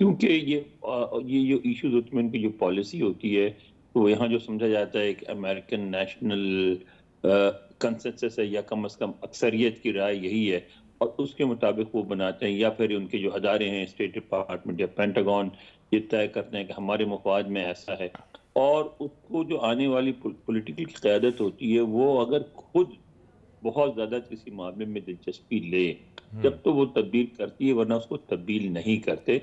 کیونکہ یہ جو ایشوز ہوتی ہیں ان کی جو پالیسی ہوتی ہے تو یہاں جو سمجھا جاتا ہے کہ امریکن نیشنل کنسنسس ہے یا کم از کم اکثریت کی رائے یہی ہے اور اس کے مطابق وہ بناتے ہیں، یا پھر ان کے جو ادارے ہیں اسٹیٹ ڈپارٹمنٹ یا پینٹاگون یہ طے کرتے ہیں کہ ہمارے مفاد میں ایسا ہے، اور اس کو جو آنے والی پولیٹیکل قیادت ہوتی ہے وہ اگر خود بہت زیادہ کسی معاملے میں دلچسپی لے جب تو وہ تبدیل کرتی ہے، ورنہ اس کو تبدیل نہیں کرتے۔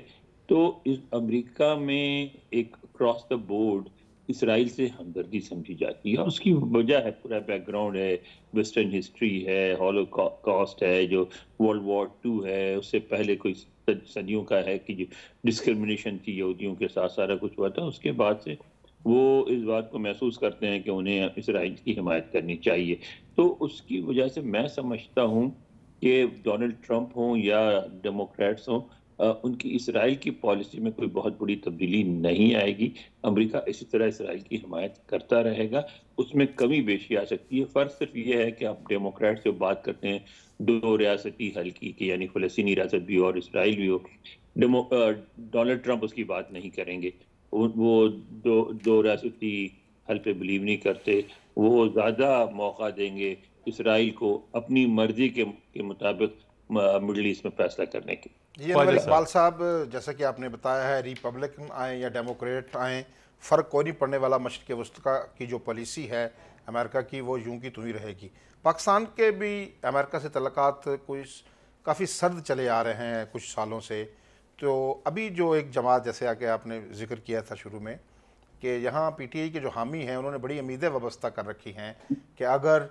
تو اس امریکہ میں ایک اکراس دا بورڈ اسرائیل سے ہمدردی سمجھی جاتی ہے، اور اس کی وجہ ہے پورا بیک گراؤنڈ ہے، ویسٹرن ہسٹری ہے، ہولو کاسٹ ہے، جو ورلڈ وار 2 ہے، اس سے پہلے کوئی صدیوں کا ہے کہ جو ڈسکرمنیشن تھی یہودیوں کے ساتھ سارا کچھ ہوا تھا، اس کے بعد سے وہ اس بات کو محسوس کرتے ہیں کہ انہیں اسرائیل کی حمایت کرنی چاہیے۔ تو اس کی وجہ سے میں سمجھتا ہوں کہ ڈونلڈ ٹرمپ ہوں یا ڈیموکریٹس ہوں، ان کی اسرائیل کی پالیسی میں کوئی بہت بڑی تبدیلی نہیں آئے گی۔ امریکہ اسی طرح اسرائیل کی حمایت کرتا رہے گا، اس میں کمی بیشی آ سکتی ہے۔ فرق صرف یہ ہے کہ آپ ڈیموکریٹ سے بات کرتے ہیں دو ریاستی حل کی کہ یعنی فلسطینی ریاست بھی اور اسرائیل بھی ہو، ڈونلڈ ٹرمپ اس کی بات نہیں کریں گے، وہ دو ریاستی حل پہ بلیو نہیں کرتے، وہ زیادہ موقع دیں گے اسرائیل کو اپنی مرضی کے مطابق مڈل ایسٹ میں فیصلہ کرنے کے۔ جی انور اقبال صاحب، جیسا کہ آپ نے بتایا ہے ریپبلکن آئیں یا ڈیموکریٹ آئیں فرق کوئی نہیں پڑنے والا، مشرق وسطیٰ کی جو پالیسی ہے امریکہ کی وہ یوں کی توں ہی رہے گی۔ پاکستان کے بھی امریکہ سے تعلقات کافی سرد چلے آ رہے ہیں کچھ سالوں سے، تو ابھی جو ایک جماعت جیسے کہ آپ نے ذکر کیا تھا شروع میں کہ یہاں پی ٹی آئی کے جو حامی ہیں انہوں نے بڑی امیدیں وابستہ کر رکھی ہیں کہ اگر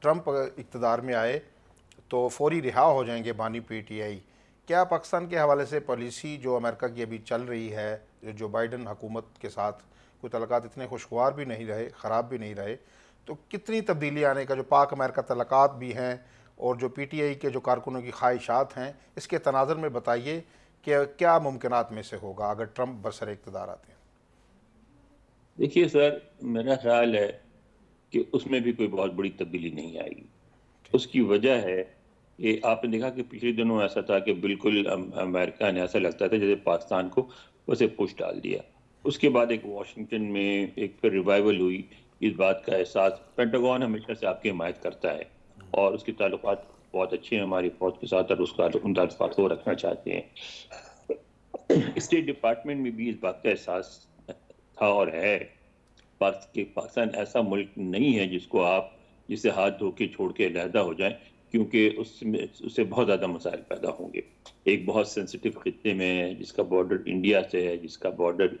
ٹرمپ اقتدار میں آئے تو فوری رہا ہو جائیں گے بانی پی ٹی آئی۔ کیا پاکستان کے حوالے سے پالیسی جو امریکہ کی ابھی چل رہی ہے، جو بائیڈن حکومت کے ساتھ کوئی تعلقات اتنے خوشگوار بھی نہیں رہے، خراب بھی نہیں رہے، تو کتنی تبدیلی آنے کا جو پاک امریکہ تعلقات بھی ہیں اور جو پی ٹی آئی کے جو کارکنوں کی خواہشات ہیں، اس کے تناظر میں بتائیے کہ کیا ممکنات میں سے ہوگا اگر ٹرمپ برسر اقتدار آتے ہیں؟ دیکھیے سر، میرا خیال ہے کہ اس میں بھی کوئی بہت بڑی تبدیلی نہیں آئے گی۔ اس کی وجہ ہے کہ آپ نے دیکھا کہ پچھلے دنوں ایسا تھا کہ بالکل امریکہ نے ایسا لگتا تھا جیسے پاکستان کو اسے پش ڈال دیا۔ اس کے بعد ایک واشنگٹن میں ایک پھر ریوائول ہوئی، اس بات کا احساس پینٹاگون ہمیشہ سے آپ کی حمایت کرتا ہے اور اس کے تعلقات بہت اچھے ہیں ہماری فوج کے ساتھ، اور اس کا ان تعلقات کو رکھنا چاہتے ہیں۔ اسٹیٹ ڈپارٹمنٹ میں بھی اس بات کا احساس تھا اور ہے کہ پاکستان ایسا ملک نہیں ہے جسے ہاتھ دھو کے چھوڑ کے علیحدہ ہو جائیں، کیونکہ اس سے بہت زیادہ مسائل پیدا ہوں گے۔ ایک بہت سینسٹیو خطے میں ہے جس کا بارڈر انڈیا سے ہے، جس کا بارڈر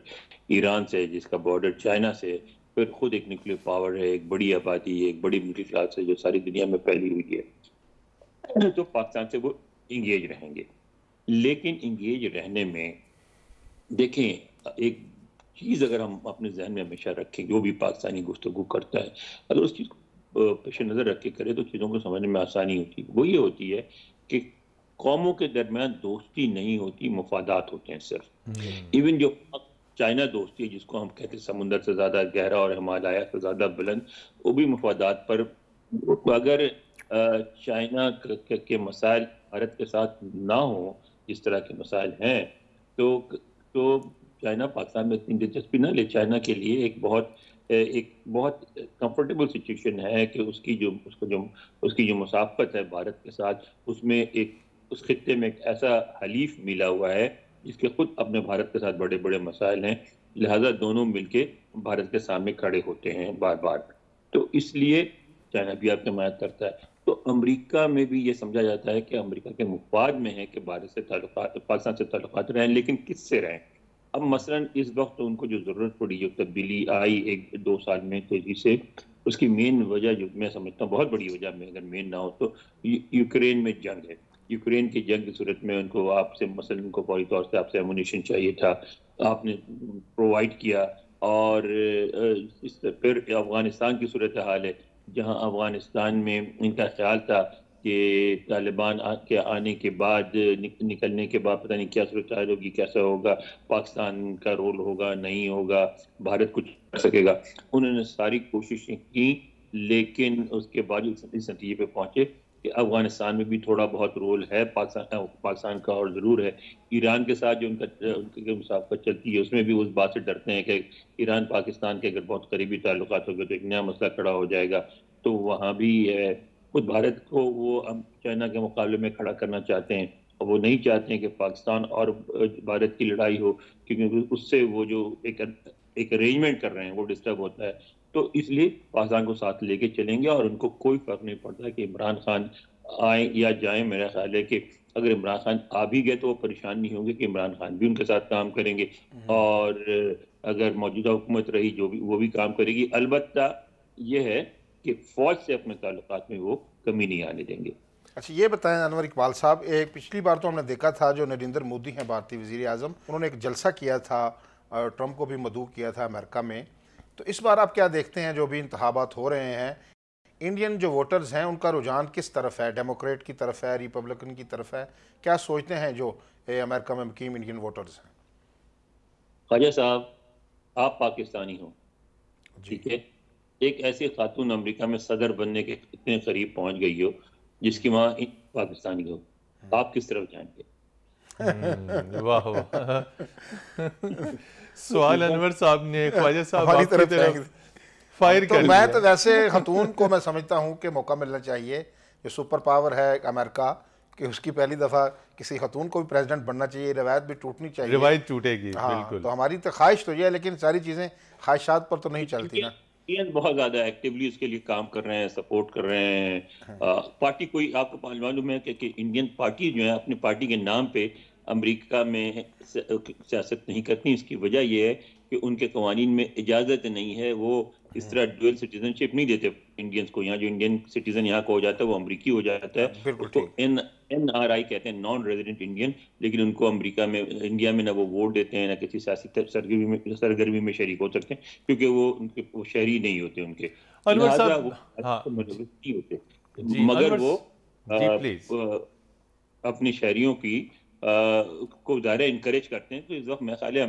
ایران سے ہے، جس کا بارڈر چائنا سے ہے، پھر خود ایک نیوکلیر پاور ہے، ایک بڑی آبادی ہے، ایک بڑی مڈل کلاس ہے جو ساری دنیا میں پھیلی ہوئی ہے، تو پاکستان سے وہ انگیج رہیں گے۔ لیکن انگیج رہنے میں دیکھیں ایک چیز اگر ہم اپنے ذہن میں ہمیشہ رکھیں، جو بھی پاکستانی گفتگو کرتا ہے اگر اس چیز کو پیش نظر رکھ کے کرے تو چیزوں کو سمجھنے میں آسانی ہوتی ہے۔ وہ یہ ہوتی ہے کہ قوموں کے درمیان دوستی نہیں ہوتی، مفادات ہوتے ہیں صرف۔ ایون جو چائنا دوستی ہے جس کو ہم کہتے ہیں سمندر سے زیادہ گہرا اور ہمالیہ سے زیادہ بلند، وہ بھی مفادات پر۔ اگر چائنا کے مسائل بھارت کے ساتھ نہ ہوں جس طرح کے مسائل ہیں تو چائنا پاکستان میں اتنی دلچسپی نہ لے۔ چائنا کے لیے ایک بہت کمفرٹیبل سچویشن ہے کہ اس کی جو مسافت ہے بھارت کے ساتھ، اس میں اس خطے میں ایک ایسا حلیف ملا ہوا ہے جس کے خود اپنے بھارت کے ساتھ بڑے بڑے مسائل ہیں، لہٰذا دونوں مل کے بھارت کے سامنے کھڑے ہوتے ہیں بار بار۔ تو اس لیے چائنا بھی آپ کی حمایت کرتا ہے۔ تو امریکہ میں بھی یہ سمجھا جاتا ہے کہ امریکہ کے مفاد میں ہے کہ پاکستان سے تعلقات رہیں، لیکن کس سے رہیں؟ اب مثلاً اس وقت ان کو جو ضرورت پڑی، جو تبدیلی آئی 1-2 سال میں تیزی سے، اس کی مین وجہ جو میں سمجھتا ہوں بہت بڑی وجہ میں اگر مین نہ ہو تو یوکرین میں جنگ ہے۔ یوکرین کی جنگ کی صورت میں ان کو آپ سے مثلاً ان کو فوری طور سے آپ سے ایمونیشن چاہیے تھا، آپ نے پرووائڈ کیا، اور پھر افغانستان کی صورتحال ہے جہاں افغانستان میں ان کا خیال تھا کہ طالبان کے آنے کے بعد نکلنے کے بعد پتہ نہیں کیا صورتحال ہوگی، کیسا ہوگا، پاکستان کا رول ہوگا نہیں ہوگا، بھارت کچھ کر سکے گا۔ انہوں نے ساری کوششیں کی لیکن اس کے بعد اس نتیجے پہ پہنچے کہ افغانستان میں بھی تھوڑا بہت رول ہے پاکستان کا، اور ضرور ہے ایران کے ساتھ جو ان کی مسافت چلتی ہے اس میں بھی اس بات سے ڈرتے ہیں کہ ایران پاکستان کے اگر بہت قریبی تعلقات ہو گئے تو ایک نیا مسئلہ کھڑا ہو جائے گا، تو وہاں بھی خود بھارت کو وہ چائنا کے مقابلے میں کھڑا کرنا چاہتے ہیں، اور وہ نہیں چاہتے ہیں کہ پاکستان اور بھارت کی لڑائی ہو، کیونکہ اس سے وہ جو ایک ارینجمنٹ کر رہے ہیں وہ ڈسٹرب ہوتا ہے. تو اس لیے پاکستان کو ساتھ لے کے چلیں گے، اور ان کو کوئی فرق نہیں پڑتا کہ عمران خان آئیں یا جائیں. میرا خیال ہے کہ اگر عمران خان آ بھی گئے تو وہ پریشان نہیں ہوں گے کہ عمران خان بھی ان کے ساتھ کام کریں گے، اور اگر موجودہ حکومت رہی جو بھی وہ بھی کام کرے گی. البتہ یہ ہے کہ فوج سے اپنے تعلقات میں وہ کمی نہیں آنے دیں گے. اچھا یہ بتائیں انور اقبال صاحب، ایک پچھلی بار تو ہم نے دیکھا تھا جو نریندر مودی ہیں بھارتی وزیر اعظم، انہوں نے ایک جلسہ کیا تھا اور ٹرمپ کو بھی مدعو کیا تھا امریکہ میں. تو اس بار آپ کیا دیکھتے ہیں جو بھی انتخابات ہو رہے ہیں، انڈین جو ووٹرز ہیں ان کا رجحان کس طرف ہے؟ ڈیموکریٹ کی طرف ہے، ریپبلکن کی طرف ہے؟ کیا سوچتے ہیں جو امریکہ میں مقیم انڈین ووٹرز ہیں؟ خواجہ صاحب، آپ پاکستانی ہو، جی ٹھیک ہے، ایک ایسی خاتون امریکہ میں صدر بننے کے اتنے قریب پہنچ گئی ہو جس کی ماں پاکستانی ہو، آپ کس طرف جائیں گے؟ واہ واہ، سوال انور صاحب نے خواجہ صاحب ہماری آپ کی طرف جائیں گے. طرف فائر تو کر میں دیا. تو ویسے خاتون کو میں سمجھتا ہوں کہ موقع ملنا چاہیے، جو سپر پاور ہے امریکہ، کہ اس کی پہلی دفعہ کسی خاتون کو بھی پریزیڈنٹ بننا چاہیے، روایت بھی ٹوٹنی چاہیے. روایت ٹوٹے گی ہاں بالکل. تو ہماری تو خواہش تو یہ ہے، لیکن ساری چیزیں خواہشات پر تو نہیں چلتی نا. انڈین بہت زیادہ ایکٹیولی اس کے لیے کام کر رہے ہیں، سپورٹ کر رہے ہیں. پارٹی کوئی آپ کو معلوم ہے کہ انڈین پارٹی جو ہے اپنی پارٹی کے نام پہ امریکہ میں سیاست نہیں کرتی. اس کی وجہ یہ ہے کہ ان کے قوانین میں اجازت نہیں ہے، وہ اس طرح ڈوئل سٹیزن شپ نہیں دیتے انڈینز کو. یہاں جو انڈین سٹیزن یہاں کو ہو جاتا ہے وہ امریکی ہو جاتا ہے، بالکل اس کو ٹھیک. این آر آئی کہتے ہیں، نان ریزیڈنٹ انڈین. لیکن ان کو امریکہ میں، انڈیا میں نہ وہ ووٹ دیتے ہیں، نہ کسی سیاسی سرگرمی میں شریک ہو سکتے ہیں، کیونکہ وہ شہری نہیں ہوتے ان کے، انور لہٰذا صاحب. وہ ہاں نہیں ہوتے. جی مگر انور وہ جی پلیز. اپنی شہریوں کی کو ظاہر انکریج کرتے ہیں. تو اس وقت میرا خیال ہے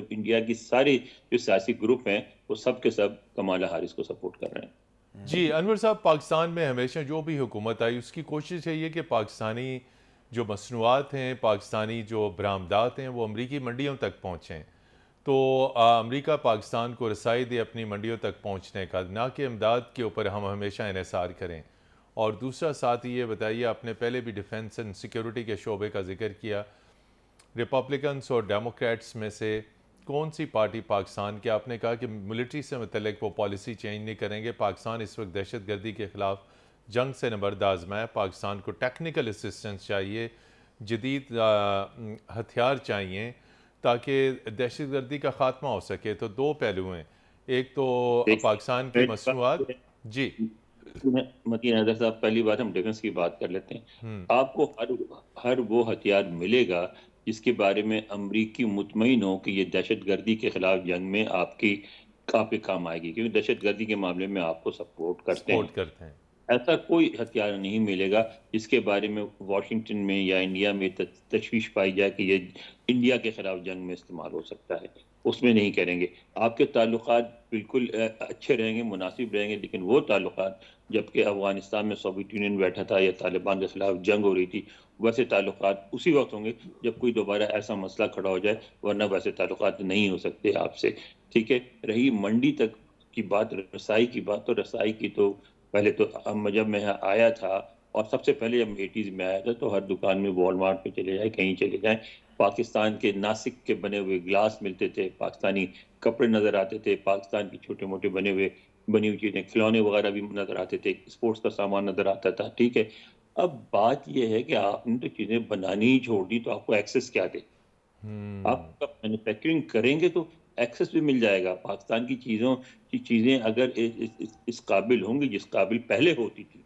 انڈیا کی سارے جو سیاسی گروپ ہیں وہ سب کے سب کمالا ہارس کو سپورٹ کر رہے ہیں. جی انور صاحب، پاکستان میں ہمیشہ جو بھی حکومت آئی اس کی کوشش ہے یہ کہ پاکستانی جو مصنوعات ہیں، پاکستانی جو برآمدات ہیں وہ امریکی منڈیوں تک پہنچیں. تو امریکہ پاکستان کو رسائی دے اپنی منڈیوں تک پہنچنے کا، نہ کہ امداد کے اوپر ہم ہمیشہ انحصار کریں. اور دوسرا ساتھ یہ بتائیے، آپ نے پہلے بھی ڈیفنس اینڈ سیکیورٹی کے شعبے کا ذکر کیا، ریپبلکنس اور ڈیموکریٹس میں سے کون سی پارٹی پاکستان کے، آپ نے کہا کہ ملٹری سے متعلق وہ پالیسی چینج نہیں کریں گے، پاکستان اس وقت دہشت گردی کے خلاف جنگ سے نبرد آزما ہے، پاکستان کو ٹیکنیکل اسسٹنس چاہیے، جدید ہتھیار چاہیے تاکہ دہشت گردی کا خاتمہ ہو سکے. تو دو پہلو ہیں، ایک تو پاکستان کی مصنوعات. جی متین حیدر صاحب، پہلی بات ہم ڈیفنس کی بات کر لیتے ہیں. آپ کو ہر وہ ہتھیار ملے گا جس کے بارے میں امریکی مطمئن ہو کہ یہ دہشت گردی کے خلاف جنگ میں آپ کے کام آئے گی، کیونکہ دہشت گردی کے معاملے میں آپ کو سپورٹ کرتے ہیں. ایسا کوئی ہتھیار نہیں ملے گا جس کے بارے میں واشنگٹن میں یا انڈیا میں تشویش پائی جائے کہ یہ انڈیا کے خلاف جنگ میں استعمال ہو سکتا ہے. اس میں نہیں کریں گے. آپ کے تعلقات بالکل اچھے رہیں گے، مناسب رہیں گے، لیکن وہ تعلقات جبکہ افغانستان میں سوویت یونین بیٹھا تھا یا طالبان کے خلاف جنگ ہو رہی تھی، ویسے تعلقات اسی وقت ہوں گے جب کوئی دوبارہ ایسا مسئلہ کھڑا ہو جائے، ورنہ ویسے تعلقات نہیں ہو سکتے آپ سے. ٹھیک ہے، رہی منڈی تک کی بات، رسائی کی بات، تو رسائی کی تو پہلے تو جب میں یہاں آیا تھا، اور سب سے پہلے جب 80s میں آیا تھا، تو ہر دکان میں وال مارٹ پہ چلے جائیں، کہیں چلے جائیں، پاکستان کے ناسک کے بنے ہوئے گلاس ملتے تھے، پاکستانی کپڑے نظر آتے تھے، پاکستان کی چھوٹے موٹے بنی ہوئی چیزیں، کھلونے وغیرہ بھی نظر آتے تھے، اسپورٹس کا سامان نظر آتا تھا. ٹھیک ہے، اب بات یہ ہے کہ آپ نے تو چیزیں بنانی ہی چھوڑ دی، تو آپ کو ایکسس کیا دے؟ آپ مینوفیکچرنگ کریں گے تو ایکسس بھی مل جائے گا. پاکستان کی چیزیں اگر اس قابل ہوں گی جس قابل پہلے ہوتی تھی.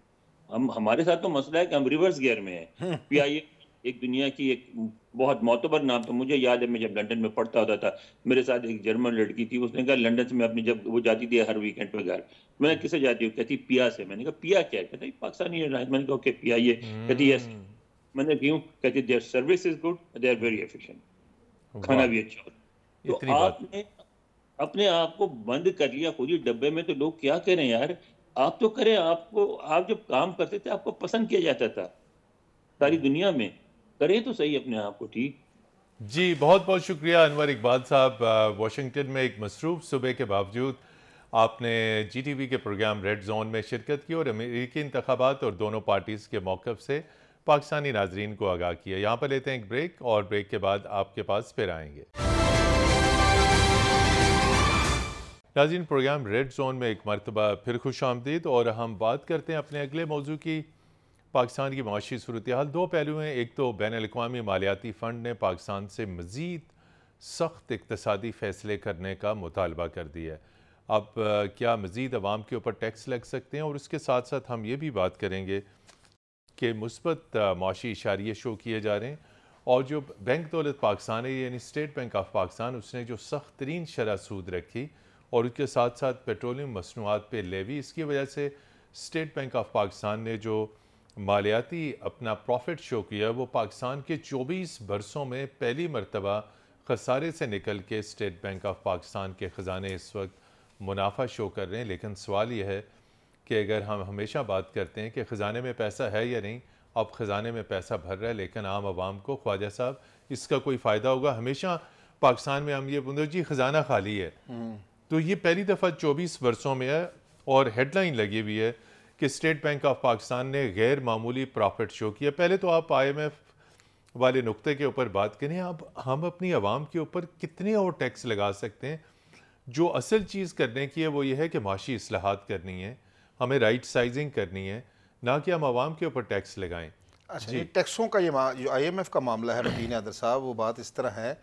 ہمارے ساتھ تو مسئلہ ہے کہ ہم ریورس گیئر میں ہیں. پی آئی اے ایک دنیا کی ایک بہت معتبر نام تھا. مجھے یاد ہے میں جب لنڈن میں پڑھتا ہوتا تھا، میرے ساتھ ایک جرمن لڑکی تھی، اس نے کہا لنڈن سے میں اپنی، جب وہ جاتی تھی ہر ویکینڈ پہ گھر، میں نے کسے جاتی ہوں؟ کہتی پیا سے. میں نے کہا پیا کیا ہے؟ کہتی پاکستانی ایئر لائنس. میں نے کہا اوکے پی آئی اے. کہتی یس. میں نے کیوں؟ کہتی their service is good, they are very efficient, کھانا بھی اچھا ہوتا. تو آپ نے اپنے آپ کو بند کر لیا خود ہی ڈبے میں. تو لوگ کیا کریں یار؟ آپ تو کریں, آپ جب کام کرتے تھے آپ کو پسند کیا جاتا تھا ساری دنیا میں, کریں تو صحیح اپنے آپ کو. ٹھیک جی بہت بہت شکریہ انور اقبال صاحب. واشنگٹن میں ایک مصروف صبح کے باوجود آپ نے جی ٹی وی کے پروگرام ریڈ زون میں شرکت کی اور امریکی انتخابات اور دونوں پارٹیز کے موقف سے پاکستانی ناظرین کو آگاہ کیا. یہاں پر لیتے ہیں ایک بریک اور بریک کے بعد آپ کے پاس پھر آئیں گے. ناظرین پروگرام ریڈ زون میں ایک مرتبہ پھر خوش آمدید, اور ہم بات کرتے ہیں اپنے اگلے موضوع کی. پاکستان کی معاشی صورتحال دو پہلو ہیں. ایک تو بین الاقوامی مالیاتی فنڈ نے پاکستان سے مزید سخت اقتصادی فیصلے کرنے کا مطالبہ کر دیا ہے. اب کیا مزید عوام کے اوپر ٹیکس لگ سکتے ہیں, اور اس کے ساتھ ساتھ ہم یہ بھی بات کریں گے کہ مثبت معاشی اشاریے شو کیے جا رہے ہیں, اور جو بینک دولت پاکستان ہے یعنی اسٹیٹ بینک آف پاکستان, اس نے جو سخت ترین شرح سود رکھی اور اس کے ساتھ ساتھ پیٹرولیم مصنوعات پہ لیوی, اس کی وجہ سے اسٹیٹ بینک آف پاکستان نے جو مالیاتی اپنا پروفٹ شو کیا وہ پاکستان کے 24 برسوں میں پہلی مرتبہ خسارے سے نکل کے اسٹیٹ بینک آف پاکستان کے خزانے اس وقت منافع شو کر رہے ہیں. لیکن سوال یہ ہے کہ اگر ہم ہمیشہ بات کرتے ہیں کہ خزانے میں پیسہ ہے یا نہیں, اب خزانے میں پیسہ بھر رہا ہے لیکن عام عوام کو خواجہ صاحب اس کا کوئی فائدہ ہوگا؟ ہمیشہ پاکستان میں ہم یہ بولتے جی خزانہ خالی ہے, تو یہ پہلی دفعہ 24 برسوں میں ہے اور ہیڈ لائن لگی ہوئی ہے کہ اسٹیٹ بینک آف پاکستان نے غیر معمولی پروفٹ شو کیا. پہلے تو آپ آئی ایم ایف والے نقطے کے اوپر بات کریں, اب ہم اپنی عوام کے اوپر کتنے اور ٹیکس لگا سکتے ہیں؟ جو اصل چیز کرنے کی ہے وہ یہ ہے کہ معاشی اصلاحات کرنی ہے, ہمیں رائٹ سائزنگ کرنی ہے, نہ کہ ہم عوام کے اوپر ٹیکس لگائیں. اچھا یہ ٹیکسوں کا یہ جو آئی ایم ایف کا معاملہ ہے متین حیدر صاحب, وہ بات اس طرح ہے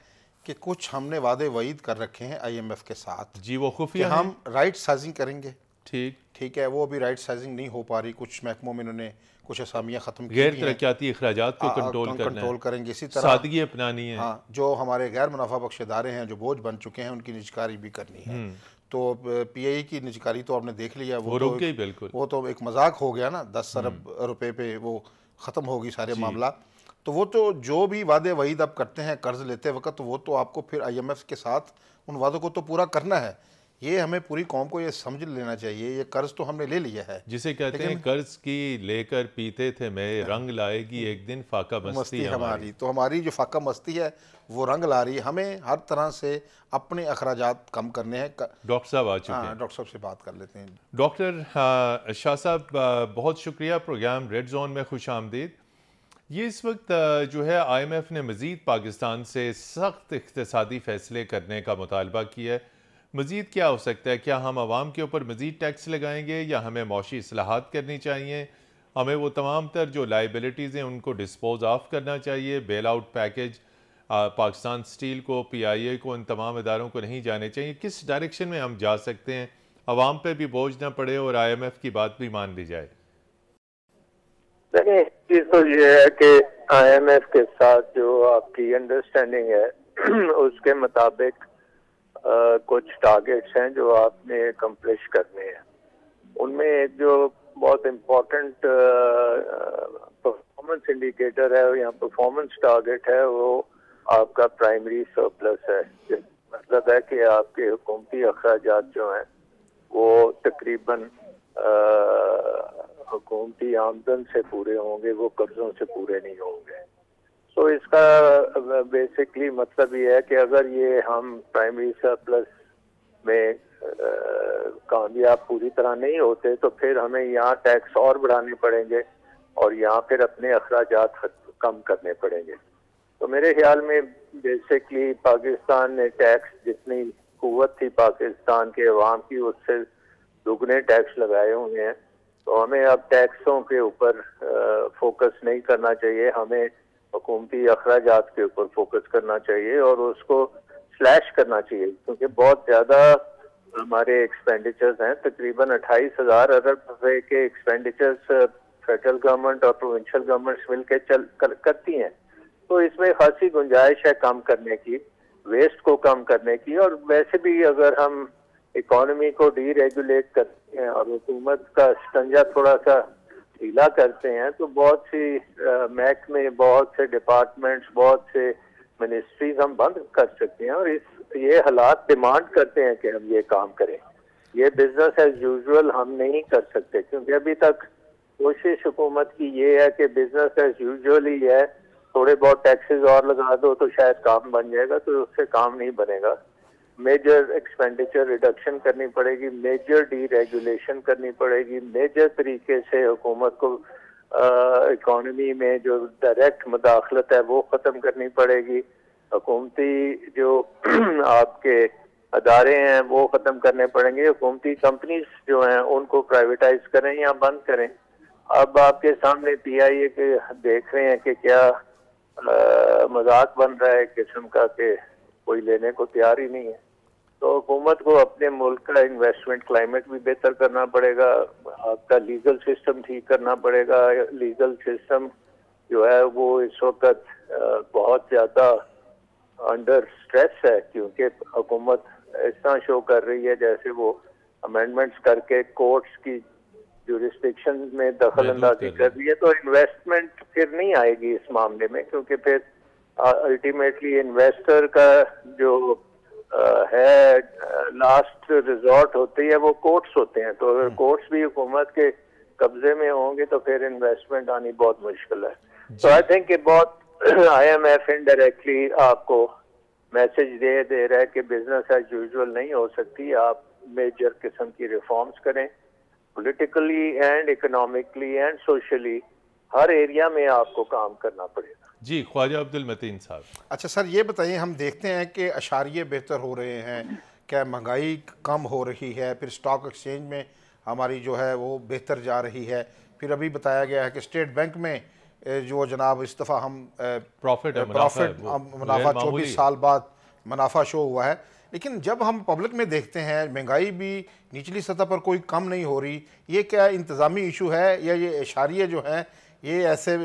کہ کچھ ہم نے وعدے وعید کر رکھے ہیں آئی ایم ایف کے ساتھ جی وہ خفیہ کہ ہم رائٹ سائزنگ کریں گے. ٹھیک ہے, وہ ابھی رائٹ سائزنگ نہیں ہو پا رہی, کچھ محکموں میں انہوں نے کچھ اسامیاں ختم کی غیر ترقیاتی اخراجات کو کنٹرول کریں گے. اسی طرح سادگی اپنانی ہے. ہاں, جو ہمارے غیر منافع بخش ادارے ہیں جو بوجھ بن چکے ہیں ان کی نجکاری بھی کرنی ہے. تو پی آئی کی نجکاری تو آپ نے دیکھ لیا, وہ رک گئی بالکل, وہ تو ایک مذاق ہو گیا نا, 10 ارب روپے پہ وہ ختم ہوگی سارے معاملہ. تو وہ تو جو بھی وعدے وعید آپ کرتے ہیں قرض لیتے وقت, تو وہ تو آپ کو پھر آئی ایم ایف کے ساتھ ان وعدوں کو تو پورا کرنا ہے. یہ ہمیں پوری قوم کو یہ سمجھ لینا چاہیے, یہ قرض تو ہم نے لے لیا ہے, جسے کہتے ہیں قرض کی لے کر پیتے تھے میں, رنگ لائے گی ایک دن فاقہ مستی ہماری. تو ہماری جو فاقہ مستی ہے وہ رنگ لا رہی ہے. ہمیں ہر طرح سے اپنے اخراجات کم کرنے ہیں. ڈاکٹر صاحب آ چکے ہیں, ڈاکٹر صاحب سے بات کر لیتے ہیں. ڈاکٹر شاہ صاحب بہت شکریہ, پروگرام ریڈ زون میں خوش آمدید. یہ اس وقت جو ہے آئی ایم ایف نے مزید پاکستان سے سخت اقتصادی فیصلے کرنے کا مطالبہ کیا ہے. مزید کیا ہو سکتا ہے؟ کیا ہم عوام کے اوپر مزید ٹیکس لگائیں گے, یا ہمیں معاشی اصلاحات کرنی چاہیے, ہمیں وہ تمام تر جو لائبلٹیز ہیں ان کو ڈسپوز آف کرنا چاہیے, بیل آؤٹ پیکج پاکستان اسٹیل کو, پی آئی اے کو, ان تمام اداروں کو نہیں جانے چاہیے؟ کس ڈائریکشن میں ہم جا سکتے ہیں, عوام پہ بھی بوجھ نہ پڑے اور آئی ایم ایف کی بات بھی مان لی جائے؟ دیکھیں چیز تو یہ ہے کہ آئی ایم ایف کے ساتھ جو آپ کی انڈرسٹینڈنگ ہے اس کے مطابق کچھ ٹارگیٹس ہیں جو آپ نے کمپلیش کرنے ہیں. ان میں ایک جو بہت امپورٹنٹ پرفارمنس انڈیکیٹر ہے یا پرفارمنس ٹارگیٹ ہے, وہ آپ کا پرائمری سرپلس ہے. مطلب ہے کہ آپ کے حکومتی اخراجات جو ہیں وہ تقریباً حکومتی آمدن سے پورے ہوں گے, وہ قرضوں سے پورے نہیں ہوں گے. تو اس کا بیسکلی مطلب یہ ہے کہ اگر یہ ہم پرائمری سرپلس میں کامیاب پوری طرح نہیں ہوتے تو پھر ہمیں یہاں ٹیکس اور بڑھانے پڑیں گے اور یہاں پھر اپنے اخراجات کم کرنے پڑیں گے. تو میرے خیال میں بیسکلی پاکستان نے ٹیکس, جتنی قوت تھی پاکستان کے عوام کی, اس سے دگنے ٹیکس لگائے ہوئے ہیں. تو ہمیں اب ٹیکسوں کے اوپر فوکس نہیں کرنا چاہیے, ہمیں حکومتی اخراجات کے اوپر فوکس کرنا چاہیے اور اس کو سلیش کرنا چاہیے, کیونکہ بہت زیادہ ہمارے ایکسپینڈیچرز ہیں. تقریباً 28,000 ارب روپے کے ایکسپینڈیچرز فیڈرل گورنمنٹ اور پروونشل گورنمنٹس مل کے کرتی ہیں. تو اس میں خاصی گنجائش ہے کم کرنے کی, ویسٹ کو کم کرنے کی. اور ویسے بھی اگر ہم اکانومی کو ڈی ریگولیٹ کرتے ہیں اور حکومت کا شکنجہ تھوڑا سا ڈھیلا کرتے ہیں تو بہت سی محکمے, بہت سے ڈپارٹمنٹس, بہت سے منسٹریز ہم بند کر سکتے ہیں. اور یہ حالات ڈیمانڈ کرتے ہیں کہ ہم یہ کام کریں. یہ بزنس ایز یوزول ہم نہیں کر سکتے، کیونکہ ابھی تک کوشش حکومت کی یہ ہے کہ بزنس ایز یوزول ہی ہے، تھوڑے بہت ٹیکسز اور لگا دو تو شاید کام بن جائے گا، تو اس سے کام نہیں بنے گا. میجر ایکسپینڈیچر ریڈکشن کرنی پڑے گی، میجر ڈی ریگولیشن کرنی پڑے گی، میجر طریقے سے حکومت کو اکانومی میں جو ڈائریکٹ مداخلت ہے وہ ختم کرنی پڑے گی، حکومتی جو آپ کے ادارے ہیں وہ ختم کرنے پڑیں گے، حکومتی کمپنیز جو ہیں ان کو پرائیویٹائز کریں یا بند کریں. اب آپ کے سامنے پی آئی اے کے دیکھ رہے ہیں کہ کیا مذاق بن رہا ہے قسم کا کہ کوئی لینے کو تیار ہی نہیں ہے. تو حکومت کو اپنے ملک کا انویسٹمنٹ کلائمیٹ بھی بہتر کرنا پڑے گا، آپ کا لیگل سسٹم ٹھیک کرنا پڑے گا. لیگل سسٹم جو ہے وہ اس وقت بہت زیادہ انڈر سٹریس ہے، کیونکہ حکومت اس طرح شو کر رہی ہے جیسے وہ امینڈمنٹس کر کے کورٹس کی جورسڈکشن میں دخل اندازی کر رہی ہے. تو انویسٹمنٹ پھر نہیں آئے گی اس معاملے میں، کیونکہ پھر الٹیمیٹلی انویسٹر کا جو ہے لاسٹ ریزورٹ ہوتی ہے وہ کورٹس ہوتے ہیں. تو اگر کورٹس بھی حکومت کے قبضے میں ہوں گے تو پھر انویسٹمنٹ آنی بہت مشکل ہے. تو آئی تھنک کہ بہت آئی ایم ایف انڈائریکٹلی آپ کو میسج دے رہا ہے کہ بزنس ایز یوزول نہیں ہو سکتی، آپ میجر قسم کی ریفارمز کریں، politically and economically and socially Hare area میں آپ کو کام کرنا پڑے گا. جی خواجہ عبد المتین صاحب. اچھا سر یہ بتائیے، ہم دیکھتے ہیں کہ اشاریے بہتر ہو رہے ہیں، کیا مہنگائی کم ہو رہی ہے، پھر سٹاک ایکسچینج میں ہماری جو ہے وہ بہتر جا رہی ہے، پھر ابھی بتایا گیا ہے کہ اسٹیٹ بینک میں جو جناب اس دفعہ ہم پروفٹ منافع 24 سال بعد منافع شو ہوا ہے. لیکن جب ہم پبلک میں دیکھتے ہیں مہنگائی بھی نچلی سطح پر کوئی کم نہیں ہو رہی، یہ کیا انتظامی ایشو ہے یا یہ اشاریے جو ہیں یہ ایسے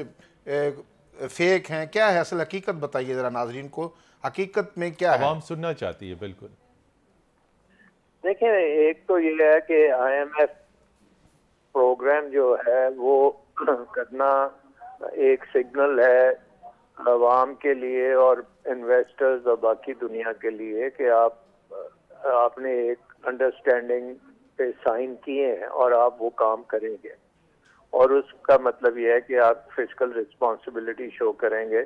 فیک ہیں؟ کیا ہے اصل حقیقت؟ بتائیے ذرا ناظرین کو حقیقت میں کیا ہے. عوام سننا چاہتی ہے. بالکل دیکھیں، ایک تو یہ ہے کہ آئی ایم ایف پروگرام جو ہے وہ کرنا ایک سگنل ہے عوام کے لیے اور انویسٹرز اور باقی دنیا کے لیے کہ آپ نے ایک انڈرسٹینڈنگ پہ سائن کیے ہیں اور آپ وہ کام کریں گے، اور اس کا مطلب یہ ہے کہ آپ فسکل رسپانسبلٹی شو کریں گے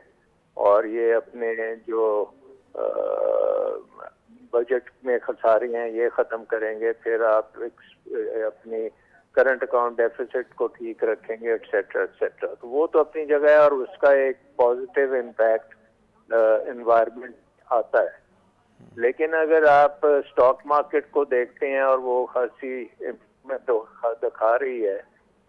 اور یہ اپنے جو بجٹ میں خسارے ہیں یہ ختم کریں گے، پھر آپ اپنی کرنٹ اکاؤنٹ ڈیفیسٹ کو ٹھیک رکھیں گے ایٹسیٹرا ایٹسیٹرا. تو وہ تو اپنی جگہ ہے اور اس کا ایک پازیٹیو امپیکٹ انوائرمنٹ آتا ہے. لیکن اگر آپ اسٹاک مارکیٹ کو دیکھتے ہیں اور وہ خاصی تو دکھا رہی ہے،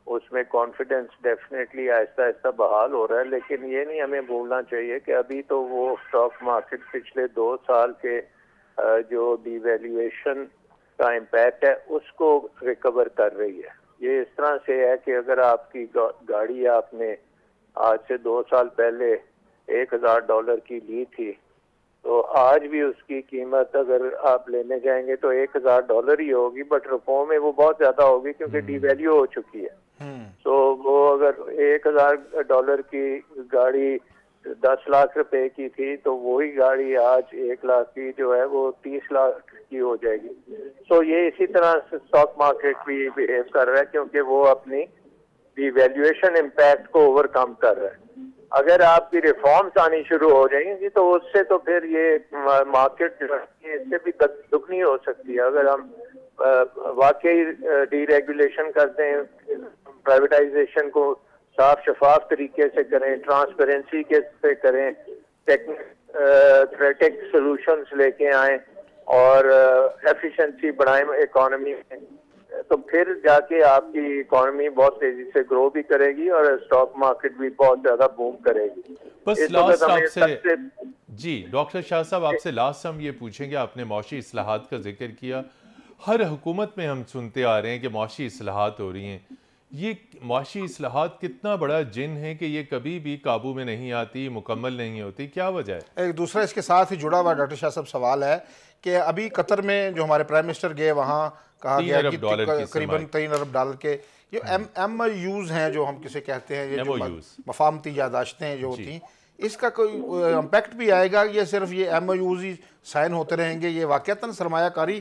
اس میں کانفیڈنس ڈیفینیٹلی آہستہ آہستہ بحال ہو رہا ہے، لیکن یہ نہیں ہمیں بھولنا چاہیے کہ ابھی تو وہ اسٹاک مارکیٹ پچھلے 2 سال کے جو ڈی ویلیویشن کا امپیکٹ ہے اس کو ریکور کر رہی ہے. یہ اس طرح سے ہے کہ اگر آپ کی گاڑی آپ نے آج سے 2 سال پہلے $1,000 کی لی تھی تو آج بھی اس کی قیمت اگر آپ لینے جائیں گے تو $1,000 ہی ہوگی، بٹ روپوں میں وہ بہت زیادہ ہوگی کیونکہ ڈی ویلیو ہو چکی ہے. تو وہ اگر $1,000 کی گاڑی 10 لاکھ روپے کی تھی تو وہی گاڑی آج 1 لاکھ کی جو ہے وہ 30 لاکھ کی ہو جائے گی. سو یہ اسی طرح سے اسٹاک مارکیٹ بھی بہیو کر رہا ہے کیونکہ وہ اپنی ڈی ویلیویشن امپیکٹ کو اوور کم کر رہا ہے. اگر آپ کی ریفارمز آنی شروع ہو جائیں گی تو اس سے تو پھر یہ مارکیٹ جو ہے اس سے بھی دگنی ہو سکتی ہے. اگر ہم واقعی ڈی ریگولیشن کرتے ہیں، پرائیویٹائزیشن کو صاف شفاف طریقے سے کریں، ٹرانسپیرنسی کے سے کریں، تھریٹک سولوشنز لے کے آئیں اور ایفیشنسی بڑھائیں اکانومی میں، تو پھر جا کے آپ کی اکانومی بہت تیزی سے گرو بھی کرے گی اور اسٹاک مارکیٹ بھی بہت زیادہ بوم کرے گی. بس لاسٹ آپ سے جی ڈاکٹر شاہ صاحب آپ سے لاسٹ ہم یہ پوچھیں گے، آپ نے معاشی اصلاحات کا ذکر کیا. ہر حکومت میں ہم سنتے آ رہے ہیں کہ معاشی اصلاحات ہو رہی ہیں. یہ معاشی اصلاحات کتنا بڑا جن ہے کہ یہ کبھی بھی قابو میں نہیں آتی، مکمل نہیں ہوتی، کیا وجہ ہے؟ ایک دوسرا اس کے ساتھ ہی جڑا ہوا ڈاکٹر شاہ صاحب سوال ہے کہ ابھی قطر میں جو ہمارے پرائم منسٹر گئے وہاں کہا گیا کہ قریباً $3 ارب کے یہ ایم یوز ہیں جو ہم کسے کہتے ہیں، یہ جو مفاہمتی یادداشتیں جو ہوتی ہیں، اس کا کوئی امپیکٹ بھی آئے گا؟ یہ صرف یہ ایم یوز ہی سائن ہوتے رہیں گے؟ یہ واقعتاً سرمایہ کاری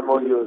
MOU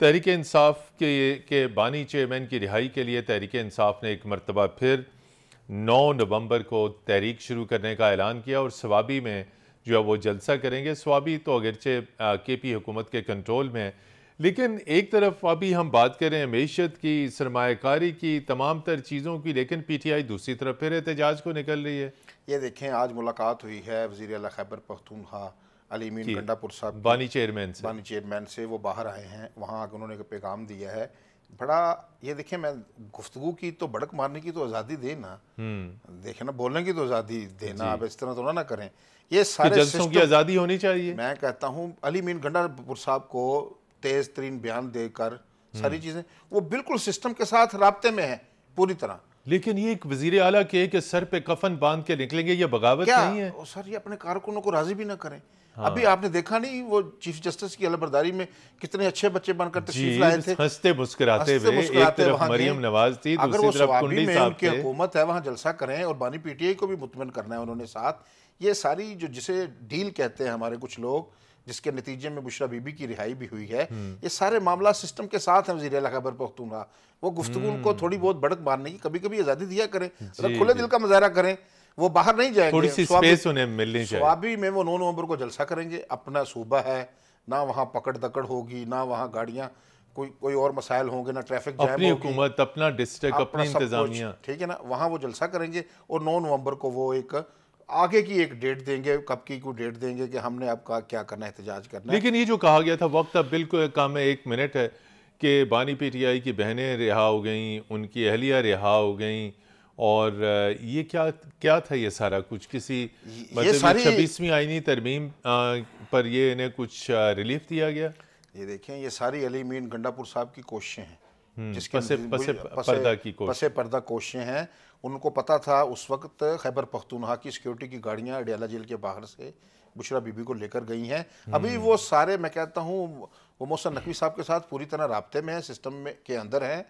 تحریک انصاف کے بانی چیئرمین کی رہائی کے لیے تحریک انصاف نے ایک مرتبہ پھر 9 نومبر کو تحریک شروع کرنے کا اعلان کیا اور سوابی میں جو ہے وہ جلسہ کریں گے. سوابی تو اگرچہ کے پی حکومت کے کنٹرول میں ہے، لیکن ایک طرف ابھی ہم بات کریں معیشت کی، سرمایہ کاری کی، تمام تر چیزوں کی، لیکن پی ٹی آئی دوسری طرف پھر احتجاج کو نکل رہی ہے. یہ دیکھیں آج ملاقات ہوئی ہے وزیر اعلیٰ خیبر پختونخوا علی امین گنڈا پور صاحب کی، بانی چیئرمین سے وہ باہر آئے ہیں. وہاں انہوں نے پیغام دیا ہے بڑا، یہ دیکھیں میں گفتگو کی تو بڑک مارنے کی تو آزادی دیں نا، دیکھیں نا بولنے کی تو آزادی دینا، آپ اس طرح تو نہ کریں. یہ سارے جلسوں کی آزادی ہونی چاہیے. میں کہتا ہوں علی امین گنڈا پور صاحب کو تیز ترین بیان دے کر ساری چیزیں، وہ بالکل سسٹم کے ساتھ رابطے میں ہیں پوری طرح. لیکن یہ ایک وزیر اعلیٰ کہ سر پہ کفن باندھ کے نکلیں گے، یہ بغاوت نہیں ہے؟ سر یہ اپنے کارکنوں کو راضی بھی نہ کریں. ابھی آپ نے دیکھا نہیں وہ چیف جسٹس کی علمبرداری میں کتنے اچھے بچے بن کر تشریف لائے تھے، ہنستے مسکراتے ہوئے. ایک طرف مریم نواز تھی، دوسری طرف کنڈی صاحب تھے. حکومت ہے وہاں جلسہ کریں اور بانی پی ٹی آئی کو بھی مطمئن کرنا ہے انہوں نے ساتھ. یہ ساری جو جسے ڈیل کہتے ہیں ہمارے کچھ لوگ، جس کے نتیجے میں بشرا بی بی کی رہائی بھی ہوئی ہے، یہ سارے معاملات سسٹم کے ساتھ ہیں. وزیر اعلیٰ خیبر پختونخوا وہ گفتگو کو تھوڑی بہت بڑک مارنے کی کبھی کبھی آزادی دیا کریں، کھلے دل کا مظاہرہ کریں. وہ باہر نہیں جائیں گے، تھوڑی سی سپیس انہیں ملنی چاہیے. سوابی میں وہ 9 نومبر کو جلسہ کریں گے. اپنا صوبہ ہے، نہ وہاں پکڑ دکڑ ہوگی، نہ وہاں گاڑیاں کوئی اور مسائل ہوں گے، نہ ٹریفک جام ہوگی. اپنی حکومت، اپنا ڈسٹرکٹ، اپنی انتظامیہ، ٹھیک ہے نا. وہاں وہ جلسہ کریں گے اور 9 نومبر کو وہ ایک آگے کی ایک ڈیٹ دیں گے، کب کی کوئی ڈیٹ دیں گے کہ ہم نے اب کیا کرنا ہے، احتجاج کرنا ہے. لیکن یہ جو کہا گیا تھا وقت اب بالکل کم ہے، 1 منٹ ہے، کہ بانی پی ٹی آئی کی بہنیں رہا ہو گئیں، ان کی اہلیہ رہا ہو گئیں، اور یہ کیا تھا یہ سارا کچھ؟ کسی مطلب 26ویں آئینی ترمیم پر یہ انہیں کچھ ریلیف دیا گیا؟ یہ دیکھیں یہ ساری علی امین گنڈا پور صاحب کی کوششیں ہیں، جس پس پردہ کوششیں ہیں. ان کو پتا تھا اس وقت خیبر پختونخوا کی سیکیورٹی کی گاڑیاں اڈیالہ جیل کے باہر سے بشرا بی بی کو لے کر گئی ہیں. ابھی وہ سارے میں کہتا ہوں وہ محسن نقوی صاحب کے ساتھ پوری طرح رابطے میں ہیں، سسٹم میں کے اندر ہیں.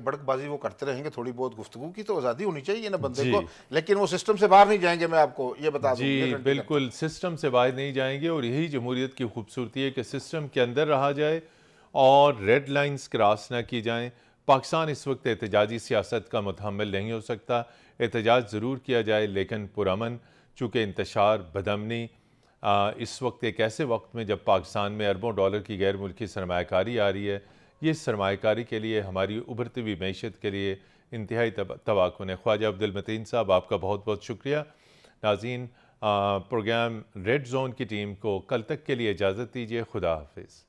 بڑک بازی وہ کرتے رہیں گے. تھوڑی بہت گفتگو کی تو آزادی ہونی چاہیے نا بندے کو، لیکن وہ سسٹم سے باہر نہیں جائیں گے. میں آپ کو یہ بتا دوں. جی بالکل سسٹم سے باہر نہیں جائیں گے، اور یہی جمہوریت کی خوبصورتی ہے کہ سسٹم کے اندر رہا جائے اور ریڈ لائنز کراس نہ کی جائیں. پاکستان اس وقت احتجاجی سیاست کا متحمل نہیں ہو سکتا. احتجاج ضرور کیا جائے لیکن پرامن، چونکہ انتشار، بدامنی اس وقت ایک ایسے وقت میں جب پاکستان میں اربوں ڈالر کی غیر ملکی سرمایہ کاری آ رہی ہے، یہ سرمایہ کاری کے لیے، ہماری ابھرتی ہوئی معیشت کے لیے انتہائی تباکن ہے. خواجہ عبدالمتین صاحب آپ کا بہت بہت شکریہ. ناظرین، پروگرام ریڈ زون کی ٹیم کو کل تک کے لیے اجازت دیجیے. خدا حافظ.